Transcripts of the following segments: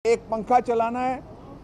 एक पंखा चलाना है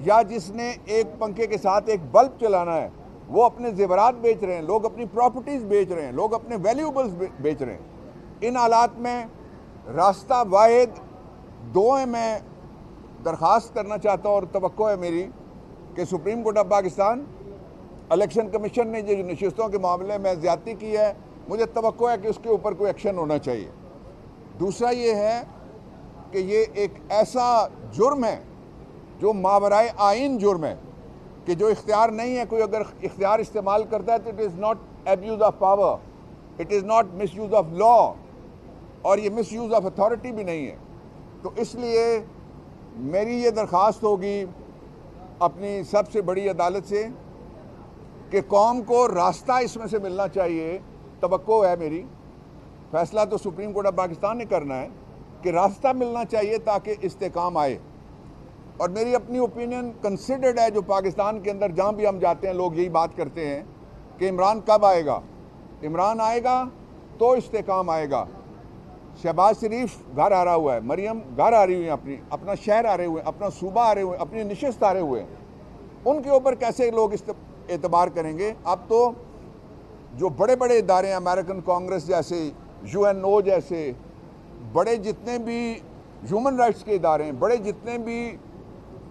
या जिसने एक पंखे के साथ एक बल्ब चलाना है, वो अपने जेवरात बेच रहे हैं, लोग अपनी प्रॉपर्टीज बेच रहे हैं, लोग अपने वैल्यूबल्स बेच रहे हैं। इन हालात में रास्ता वाहिद दो है। मैं दरख्वास्त करना चाहता हूँ और तवक्को है मेरी कि supreme court of Pakistan election commission ने जो नशिस्तों के मामले में ज़्यादती की है, मुझे तवक्को है कि उसके ऊपर कोई एक्शन होना चाहिए। दूसरा ये है कि ये एक ऐसा जुर्म है जो मावराए आइन जुर्म है कि जो इख्तियार नहीं है, कोई अगर इख्तियार इस्तेमाल करता है तो it is not abuse of power, it is not miss use of law, और ये मिस यूज़ ऑफ अथॉरिटी भी नहीं है। तो इसलिए मेरी ये दरख्वास्त होगी अपनी सबसे बड़ी अदालत से कि कौम को रास्ता इसमें से मिलना चाहिए। तवक्को है मेरी, फैसला तो सुप्रीम कोर्ट ऑफ पाकिस्तान ने करना है कि रास्ता मिलना चाहिए ताकि इस्तेकाम आए। और मेरी अपनी ओपिनियन कंसिडर्ड है, जो पाकिस्तान के अंदर जहाँ भी हम जाते हैं लोग यही बात करते हैं कि इमरान कब आएगा। इमरान आएगा तो इस्तेकाम आएगा। शहबाज शरीफ घर आ रहा हुआ है, मरियम घर आ रही हुई है, अपना शहर आ रहे हुए, अपना सूबा आ रहे हुए, अपनी नशिस्त आ रहे हुए, उनके ऊपर कैसे लोग एतबार करेंगे। अब तो जो बड़े बड़े इदारे हैं, अमेरिकन कांग्रेस जैसे, UNO जैसे, बड़े जितने भी ह्यूमन राइट्स के इदारे हैं, बड़े जितने भी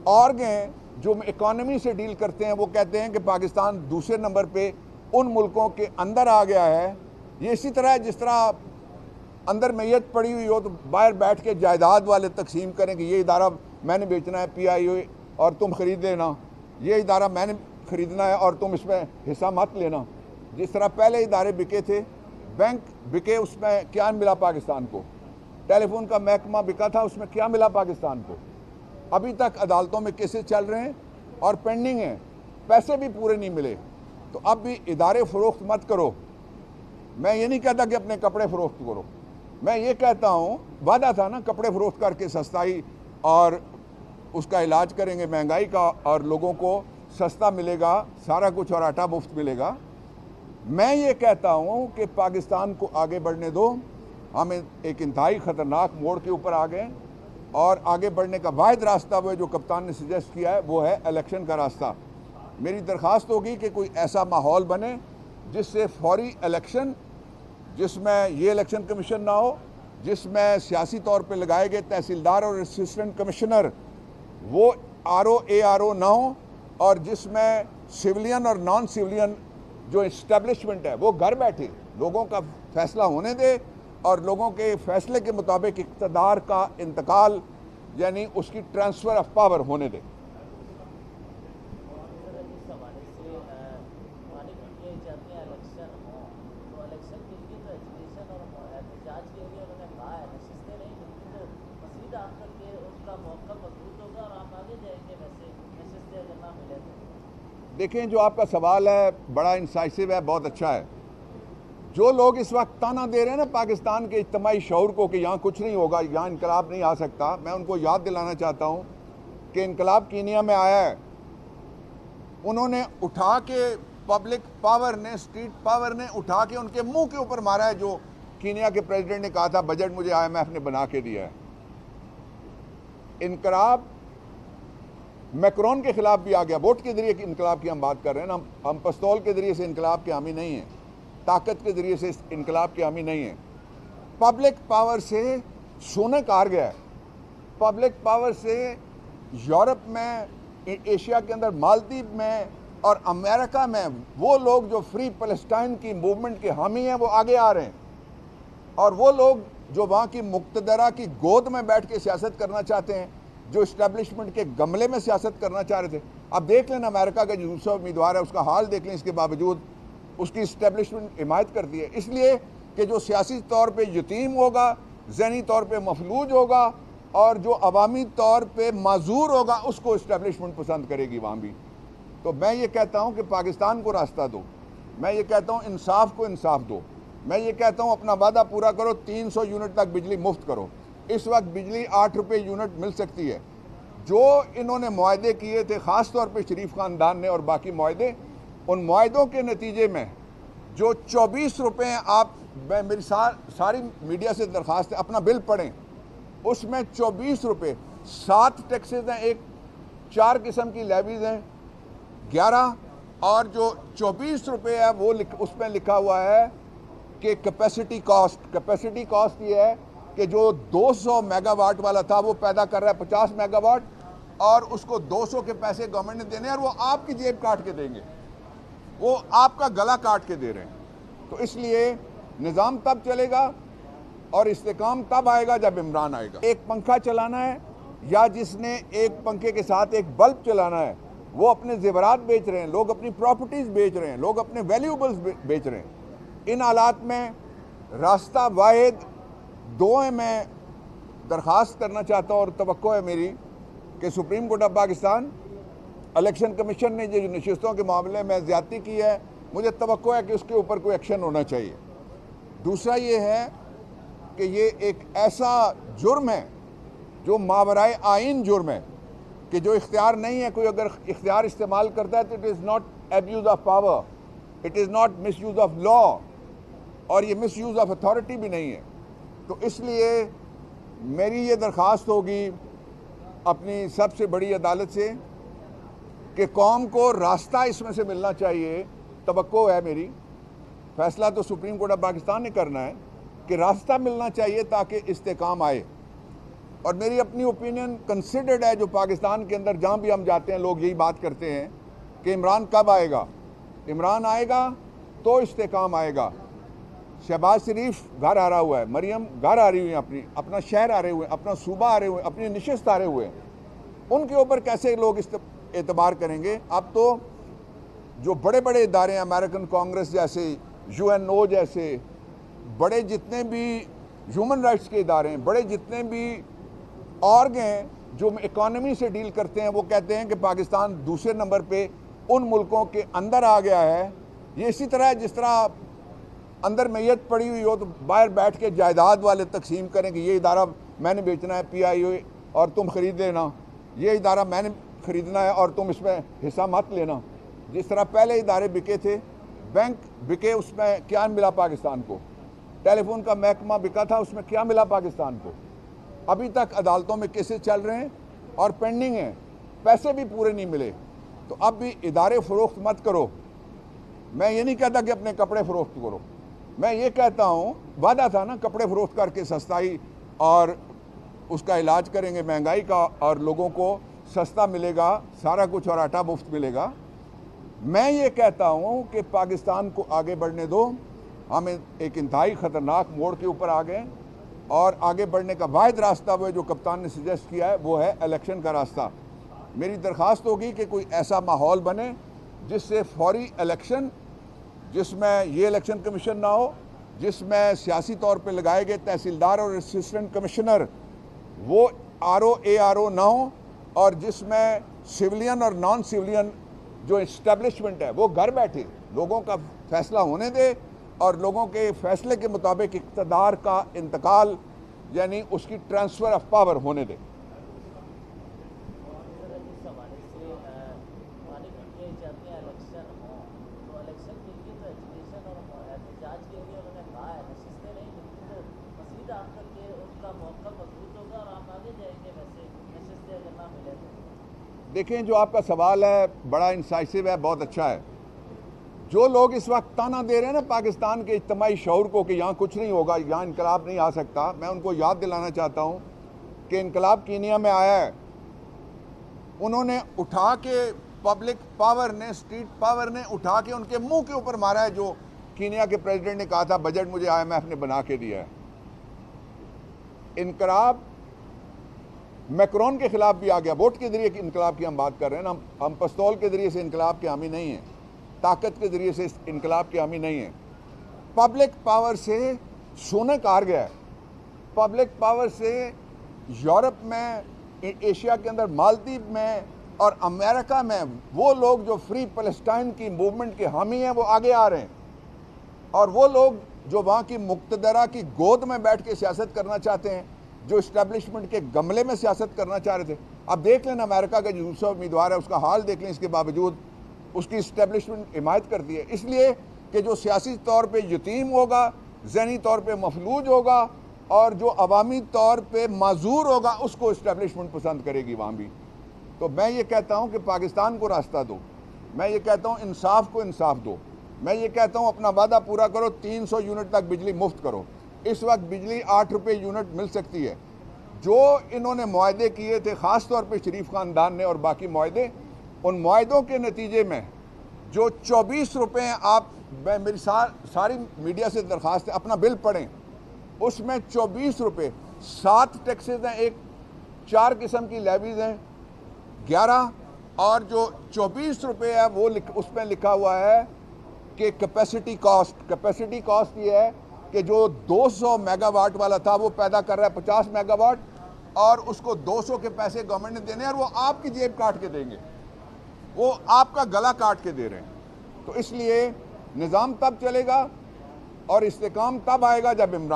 ऑर्ग हैं जो इकॉनमी से डील करते हैं, वो कहते हैं कि पाकिस्तान दूसरे नंबर पे उन मुल्कों के अंदर आ गया है। ये इसी तरह है जिस तरह अंदर मैयत पड़ी हुई हो तो बाहर बैठ के जायदाद वाले तकसीम करें कि ये इदारा मैंने बेचना है PIO और तुम ख़रीद लेना, ये इदारा मैंने ख़रीदना है और तुम इसमें हिस्सा मत लेना। जिस तरह पहले इदारे बिके थे, बैंक बिके, उसमें क्या मिला पाकिस्तान को, टेलीफोन का महकमा बिका था, उसमें क्या मिला पाकिस्तान को। अभी तक अदालतों में केसेस चल रहे हैं और पेंडिंग हैं, पैसे भी पूरे नहीं मिले। तो अब भी इदारे फ़रोख्त मत करो। मैं ये नहीं कहता कि अपने कपड़े फ़रोख्त करो, मैं ये कहता हूँ वादा था ना कपड़े फ़रोख्त करके सस्ताई और उसका इलाज करेंगे महंगाई का, और लोगों को सस्ता मिलेगा सारा कुछ और आटा मुफ्त मिलेगा। मैं ये कहता हूँ कि पाकिस्तान को आगे बढ़ने दो। हम एक इंतहाई ख़तरनाक मोड़ के ऊपर आ गए और आगे बढ़ने का वाहिद रास्ता वो जो कप्तान ने सजेस्ट किया है वो है इलेक्शन का रास्ता। मेरी दरख्वास्त होगी कि कोई ऐसा माहौल बने जिससे फौरी इलेक्शन, जिसमें ये इलेक्शन कमीशन ना हो, जिसमें सियासी तौर पे लगाए गए तहसीलदार और असिस्टेंट कमिश्नर वो RO ARO ना हो, और जिसमें सिविलियन और नॉन सिविलियन जो इस्टेब्लिशमेंट है वो घर बैठे लोगों का फैसला होने दे और लोगों के फैसले के मुताबिक इक़्तिदार का इंतकाल यानी उसकी ट्रांसफ़र ऑफ पावर होने दे। देखें, जो आपका सवाल है बड़ा इंसाइसिव है, बहुत अच्छा है। जो लोग इस वक्त ताना दे रहे हैं ना पाकिस्तान के इज्तिमाई शऊर को कि यहाँ कुछ नहीं होगा, यहाँ इनकलाब नहीं आ सकता, मैं उनको याद दिलाना चाहता हूँ कि इनकलाब कीनिया में आया है। उन्होंने उठा के, पब्लिक पावर ने, स्ट्रीट पावर ने उठा के उनके मुंह के ऊपर मारा है। जो कीनिया के प्रेसिडेंट ने कहा था बजट मुझे IMF ने बना के दिया है। इनकलाब मैक्रोन के खिलाफ भी आ गया। वोट के जरिए इनकलाब की हम बात कर रहे हैं ना, हम पिस्तौल के जरिए से इनकलाब के हामी नहीं हैं, ताकत के जरिए से इनकलाब के हामी नहीं हैं। पब्लिक पावर से सोने कार गया है। पब्लिक पावर से यूरोप में, एशिया के अंदर मालदीव में और अमेरिका में वो लोग जो फ्री पैलेस्टाइन की मूवमेंट के हामी हैं वो आगे आ रहे हैं, और वो लोग जो वहाँ की मुक़्तदरा की गोद में बैठ के सियासत करना चाहते हैं, जो इस्टेब्लिशमेंट के गमले में सियासत करना चाह रहे थे। अब देख लें अमेरिका का जो दूसरा उम्मीदवार है उसका हाल देख लें, इसके बावजूद उसकी इस्टेब्लिशमेंट हिमायत करती है, इसलिए कि जो सियासी तौर पे यतीम होगा, ज़हनी तौर पे मफलूज होगा और जो अवामी तौर पे माजूर होगा उसको इस्टेब्लिशमेंट पसंद करेगी वहाँ भी। तो मैं ये कहता हूँ कि पाकिस्तान को रास्ता दो, मैं ये कहता हूँ इंसाफ को इंसाफ दो, मैं ये कहता हूँ अपना वादा पूरा करो, 300 यूनिट तक बिजली मुफ्त करो। इस वक्त बिजली 8 रुपये यूनिट मिल सकती है। जो इन्होंने मुआहदे किए थे ख़ास तौर पे शरीफ ख़ानदान ने और बाकी मुआहदे, उन मुआहदों के नतीजे में जो 24 रुपये, आप मेरी सारी मीडिया से दरख्वास्त है अपना बिल पढ़ें, उसमें 24 रुपये 7 टैक्सेस हैं, एक 4 किस्म की लेवीज हैं 11, और जो 24 रुपये है वो उसमें लिखा हुआ है कि कैपेसिटी कॉस्ट ये है कि जो 200 मेगावाट वाला था वो पैदा कर रहा है 50 मेगावाट, और उसको 200 के पैसे गवर्नमेंट ने देने हैं, और वो आपकी जेब काट के देंगे, वो आपका गला काट के दे रहे हैं। तो इसलिए निज़ाम तब चलेगा और इस्तेकाम तब आएगा जब इमरान आएगा। एक पंखा चलाना है या जिसने एक पंखे के साथ एक बल्ब चलाना है, वो अपने जेवरात बेच रहे हैं, लोग अपनी प्रॉपर्टीज़ बेच रहे हैं, लोग अपने वैल्यूबल्स बेच रहे हैं। इन हालात में रास्ता वाहिद दो है। मैं दरख्वास्त करना चाहता हूँ और तवक्को है मेरी कि supreme court of Pakistan, election commission ने जो नशिस्तों के मामले में ज़्यादती की है, मुझे तवक्को है कि उसके ऊपर कोई एक्शन होना चाहिए। दूसरा ये है कि ये एक ऐसा जुर्म है जो मावराए आइन जुर्म है कि जो इख्तियार नहीं है, कोई अगर इख्तियार इस्तेमाल करता है तो it is not abuse of power, it is not miss use of law, और ये मिस यूज़ ऑफ अथॉरिटी भी नहीं है। तो इसलिए मेरी ये दरख्वास्त होगी अपनी सबसे बड़ी अदालत से कि कौम को रास्ता इसमें से मिलना चाहिए। तवक्को है मेरी, फैसला तो सुप्रीम कोर्ट ऑफ पाकिस्तान ने करना है कि रास्ता मिलना चाहिए ताकि इस्तेकाम आए। और मेरी अपनी ओपिनियन कंसिडर्ड है, जो पाकिस्तान के अंदर जहाँ भी हम जाते हैं लोग यही बात करते हैं कि इमरान कब आएगा, इमरान आएगा तो इस्तेकाम आएगा। शहबाज शरीफ घर आ रहा हुआ है, मरियम घर आ रही हुई है, अपना शहर आ रहे हुए, अपना सूबा आ रहे हुए, अपनी नशिस्त आ रहे हुए, उनके ऊपर कैसे लोग एतबार करेंगे। अब तो जो बड़े बड़े इदारे हैं, अमेरिकन कांग्रेस जैसे, UNO जैसे, बड़े जितने भी ह्यूमन राइट्स के इदारे हैं, बड़े जितने भी ऑर्ग हैं जो इकॉनमी से डील करते हैं, वो कहते हैं कि पाकिस्तान दूसरे नंबर पे उन मुल्कों के अंदर आ गया है। ये इसी तरह है जिस तरह अंदर मैयत पड़ी हुई हो तो बाहर बैठ के जायदाद वाले तकसीम करें कि ये इदारा मैंने बेचना है PIO और तुम ख़रीद लेना, ये इदारा मैंने ख़रीदना है और तुम इसमें हिस्सा मत लेना। जिस तरह पहले इदारे बिके थे, बैंक बिके, उसमें क्या मिला पाकिस्तान को, टेलीफोन का महकमा बिका था, उसमें क्या मिला पाकिस्तान को। अभी तक अदालतों में केसेस चल रहे हैं और पेंडिंग हैं, पैसे भी पूरे नहीं मिले। तो अब भी इदारे फ़रोख्त मत करो। मैं ये नहीं कहता कि अपने कपड़े फ़रोख्त करो, मैं ये कहता हूँ वादा था ना, कपड़े फ़रोख्त करके सस्ताई और उसका इलाज करेंगे महंगाई का, और लोगों को सस्ता मिलेगा सारा कुछ और आटा मुफ्त मिलेगा। मैं ये कहता हूँ कि पाकिस्तान को आगे बढ़ने दो। हम एक इंतहाई ख़तरनाक मोड़ के ऊपर आ गए और आगे बढ़ने का वाहिद रास्ता वो है जो कप्तान ने सजेस्ट किया है, वो है इलेक्शन का रास्ता। मेरी दरख्वास्त होगी कि कोई ऐसा माहौल बने जिससे फौरी इलेक्शन, जिसमें ये इलेक्शन कमीशन ना हो, जिसमें सियासी तौर पे लगाए गए तहसीलदार और असिस्टेंट कमिश्नर वो RO ARO ना हो, और जिसमें सिविलियन और नॉन सिविलियन जो इस्टेब्लिशमेंट है वो घर बैठे लोगों का फैसला होने दे और लोगों के फैसले के मुताबिक इक़्तिदार का इंतकाल यानी उसकी ट्रांसफ़र ऑफ पावर होने दे। देखें, जो आपका सवाल है बड़ा इंसाइसिव है, बहुत अच्छा है। जो लोग इस वक्त ताना दे रहे हैं ना पाकिस्तान के इज्तिमाई शऊर को कि यहाँ कुछ नहीं होगा, यहाँ इनकलाब नहीं आ सकता, मैं उनको याद दिलाना चाहता हूँ कि इनकलाब कीनिया में आया है। उन्होंने उठा के, पब्लिक पावर ने, स्ट्रीट पावर ने उठा के उनके मुंह के ऊपर मारा है। जो कीनिया के प्रेसिडेंट ने कहा था बजट मुझे IMF ने बना के दिया है। इनकलाब मैक्रोन के खिलाफ भी आ गया। वोट के जरिए इनकलाब की हम बात कर रहे हैं ना, हम पिस्तौल के जरिए से इनकलाब के हामी नहीं हैं, ताकत के जरिए से इनकलाब के हामी नहीं हैं। पब्लिक पावर से सोने कार गया है। पब्लिक पावर से यूरोप में, एशिया के अंदर, मालदीव में और अमेरिका में वो लोग जो फ्री पैलेस्टाइन की मूवमेंट के हामी हैं वो आगे आ रहे हैं, और वो लोग जो वहाँ की मुक्तदरा की गोद में बैठ के सियासत करना चाहते हैं, जो इस्टेब्लिशमेंट के गमले में सियासत करना चाह रहे थे। अब देख लेना अमेरिका का जो दूसरा उम्मीदवार है उसका हाल देख लें, इसके बावजूद उसकी इस्टेब्लिशमेंट हिमायत करती है, इसलिए कि जो सियासी तौर पे यतीम होगा, ज़हनी तौर पे मफलूज होगा और जो अवामी तौर पे माजूर होगा उसको इस्टेब्लिशमेंट पसंद करेगी वहाँ भी। तो मैं ये कहता हूँ कि पाकिस्तान को रास्ता दो, मैं ये कहता हूँ इंसाफ को इंसाफ दो, मैं ये कहता हूँ अपना वादा पूरा करो, 300 यूनिट तक बिजली मुफ्त करो। इस वक्त बिजली 8 रुपये यूनिट मिल सकती है। जो इन्होंने मुआहदे किए थे ख़ास तौर पे शरीफ ख़ानदान ने और बाकी मुआहदे, उन मुआहदों के नतीजे में जो 24 रुपये आप, मैं मेरी सारी मीडिया से दरख्वास्त है अपना बिल पढ़ें, उसमें 24 रुपये 7 टैक्सेस हैं, एक 4 किस्म की लेवीज हैं 11, और जो 24 रुपये है वो उसमें लिखा हुआ है कि कैपेसिटी कॉस्ट ये है कि जो 200 मेगावाट वाला था वो पैदा कर रहा है 50 मेगावाट, और उसको 200 के पैसे गवर्नमेंट ने देने हैं और वो आपकी जेब काट के देंगे, वो आपका गला काट के दे रहे हैं। तो इसलिए निज़ाम तब चलेगा और इस्तेकाम तब आएगा जब इमरान